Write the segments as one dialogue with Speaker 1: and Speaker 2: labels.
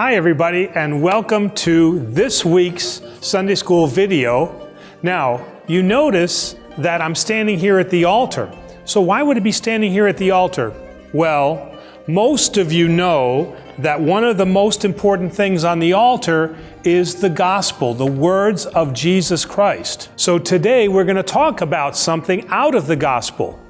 Speaker 1: Hi everybody, and welcome to this week's Sunday School video. Now, you notice that I'm standing here at the altar. So why would it be standing here at the altar? Well, most of you know that one of the most important things on the altar is the gospel, the words of Jesus Christ. So today we're going to talk about something out of the gospel.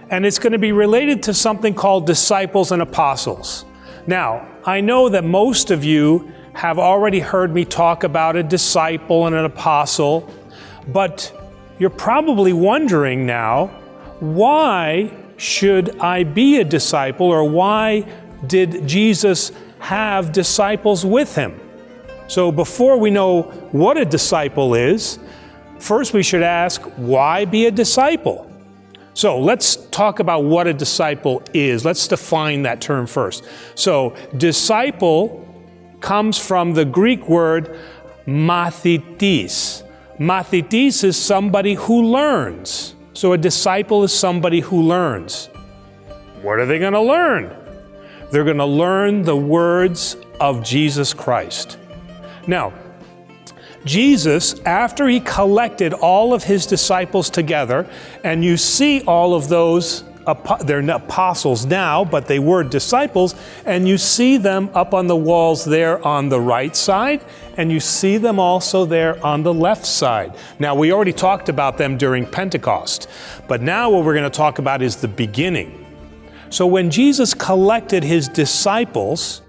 Speaker 1: And it's going to be related to something called disciples and apostles. Now, I know that most of you have already heard me talk about a disciple and an apostle, but you're probably wondering now, why should I be a disciple, or why did Jesus have disciples with him? So before we know what a disciple is, first we should ask, why be a disciple? So let's talk about what a disciple is. Let's define that term first. So disciple comes from the Greek word mathetes. Mathetes is somebody who learns. So a disciple is somebody who learns. What are they going to learn? They're going to learn the words of Jesus Christ. Now, Jesus, after he collected all of his disciples together, and you see all of those, they're not apostles now, but they were disciples, and you see them up on the walls there on the right side, and you see them also there on the left side. Now, we already talked about them during Pentecost, but now what we're going to talk about is the beginning. So when Jesus collected his disciples,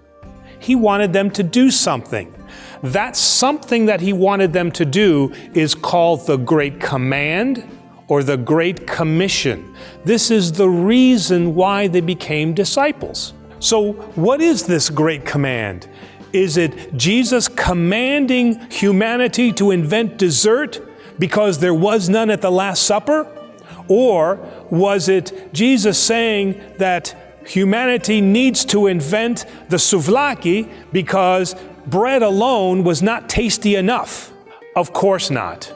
Speaker 1: he wanted them to do something. That something that he wanted them to do is called the Great Command or the Great Commission. This is the reason why they became disciples. So what is this Great Command? Is it Jesus commanding humanity to invent dessert because there was none at the Last Supper? Or was it Jesus saying that humanity needs to invent the souvlaki because bread alone was not tasty enough? Of course not.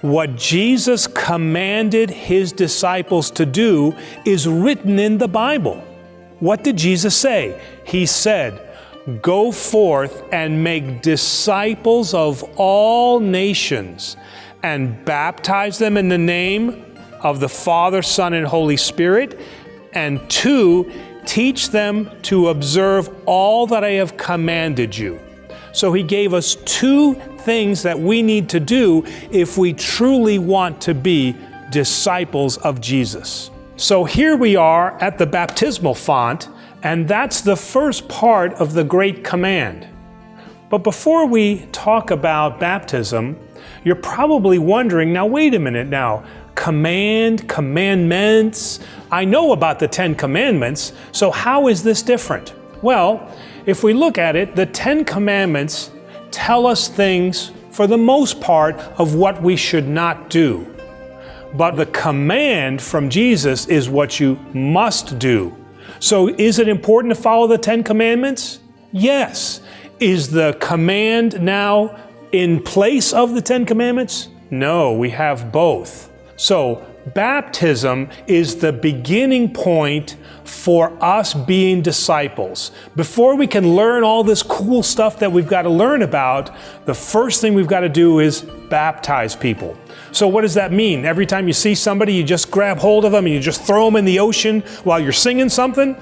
Speaker 1: What Jesus commanded his disciples to do is written in the Bible. What did Jesus say? He said, "Go forth and make disciples of all nations and baptize them in the name of the Father, Son, and Holy Spirit, and 2, teach them to observe all that I have commanded you." So he gave us 2 things that we need to do if we truly want to be disciples of Jesus. So here we are at the baptismal font, and that's the first part of the Great Command. But before we talk about baptism, you're probably wondering, now wait a minute now, commandments. I know about the 10 Commandments, so how is this different? Well, if we look at it, the 10 Commandments tell us things, for the most part, of what we should not do. But the command from Jesus is what you must do. So is it important to follow the 10 Commandments? Yes. Is the command now in place of the 10 Commandments? No, we have both. So baptism is the beginning point for us being disciples. Before we can learn all this cool stuff that we've got to learn about, the first thing we've got to do is baptize people. So what does that mean? Every time you see somebody, you just grab hold of them and you just throw them in the ocean while you're singing something?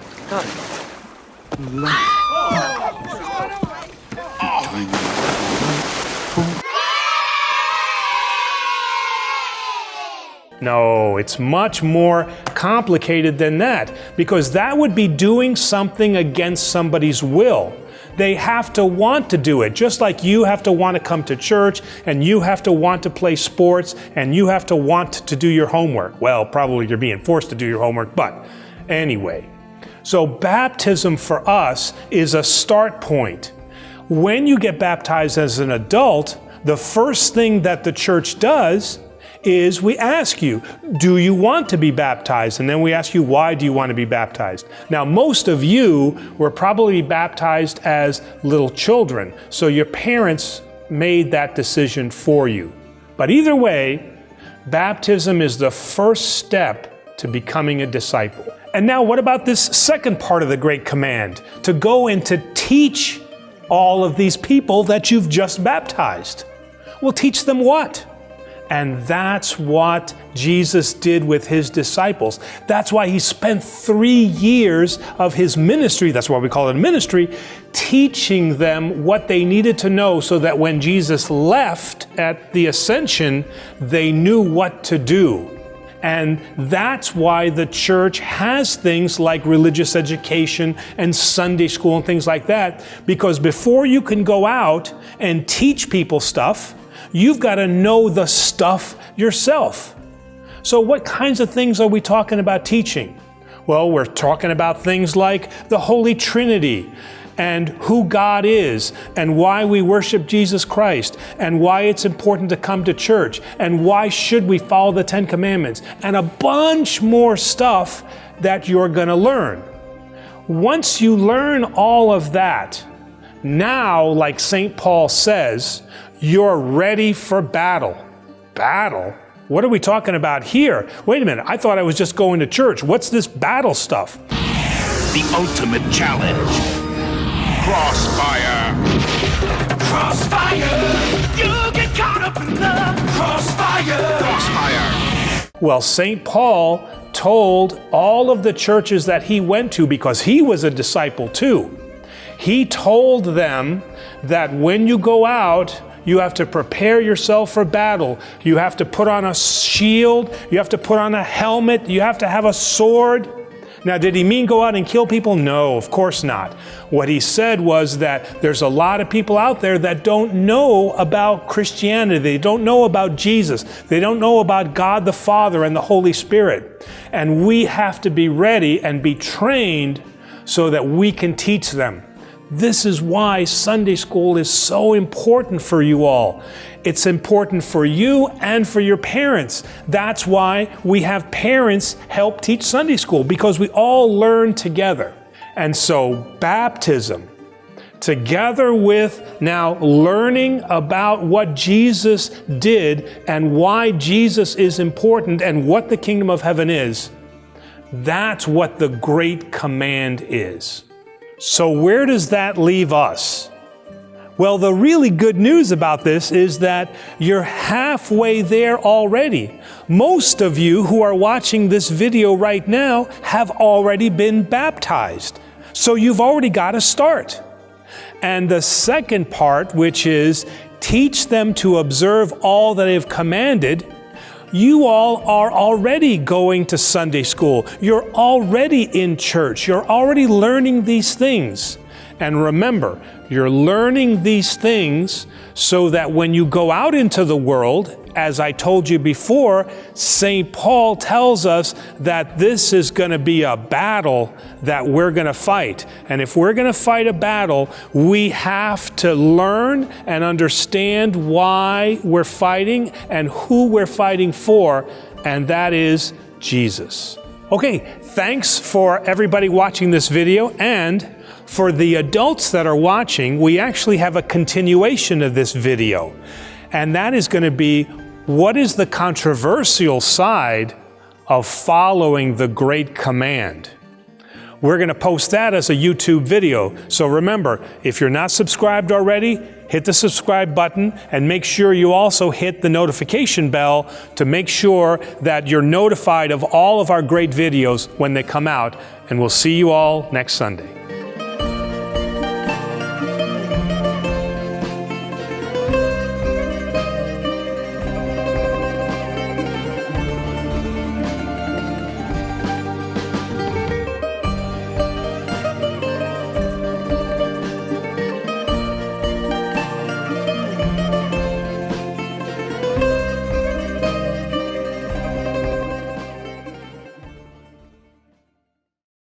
Speaker 1: No, it's much more complicated than that, because that would be doing something against somebody's will. They have to want to do it, just like you have to want to come to church, and you have to want to play sports, and you have to want to do your homework. Well, probably you're being forced to do your homework, but anyway. So baptism for us is a start point. When you get baptized as an adult, the first thing that the church does is we ask you, do you want to be baptized? And then we ask you, why do you want to be baptized? Now, most of you were probably baptized as little children, so your parents made that decision for you. But either way, baptism is the first step to becoming a disciple. And now what about this second part of the Great Command? To go and to teach all of these people that you've just baptized. Well, teach them what? And that's what Jesus did with his disciples. That's why he spent 3 years of his ministry, that's why we call it a ministry, teaching them what they needed to know so that when Jesus left at the ascension, they knew what to do. And that's why the church has things like religious education and Sunday school and things like that, because before you can go out and teach people stuff, you've got to know the stuff yourself. So what kinds of things are we talking about teaching? Well, we're talking about things like the Holy Trinity and who God is and why we worship Jesus Christ and why it's important to come to church and why should we follow the 10 Commandments and a bunch more stuff that you're going to learn. Once you learn all of that, now, like St. Paul says, you're ready for battle. Battle? What are we talking about here? Wait a minute, I thought I was just going to church. What's this battle stuff?
Speaker 2: The ultimate challenge. Crossfire. Crossfire. You get caught up in the crossfire. Crossfire.
Speaker 1: Well, St. Paul told all of the churches that he went to, because he was a disciple too, he told them that when you go out, you have to prepare yourself for battle. You have to put on a shield. You have to put on a helmet. You have to have a sword. Now, did he mean go out and kill people? No, of course not. What he said was that there's a lot of people out there that don't know about Christianity. They don't know about Jesus. They don't know about God the Father and the Holy Spirit. And we have to be ready and be trained so that we can teach them. This is why Sunday school is so important for you all. It's important for you and for your parents. That's why we have parents help teach Sunday school, because we all learn together. And so baptism, together with now learning about what Jesus did and why Jesus is important and what the kingdom of heaven is, that's what the great command is. So where does that leave us? Well, the really good news about this is that you're halfway there already. Most of you who are watching this video right now have already been baptized. So you've already got to start. And the second part, which is teach them to observe all that I have commanded, you all are already going to Sunday school. You're already in church. You're already learning these things. And remember, you're learning these things so that when you go out into the world, as I told you before, St. Paul tells us that this is going to be a battle that we're going to fight. And if we're going to fight a battle, we have to learn and understand why we're fighting and who we're fighting for, and that is Jesus. Okay, thanks for everybody watching this video, and for the adults that are watching, we actually have a continuation of this video. And that is going to be, what is the controversial side of following the Great Command? We're going to post that as a YouTube video. So remember, if you're not subscribed already, hit the subscribe button and make sure you also hit the notification bell to make sure that you're notified of all of our great videos when they come out. And we'll see you all next Sunday.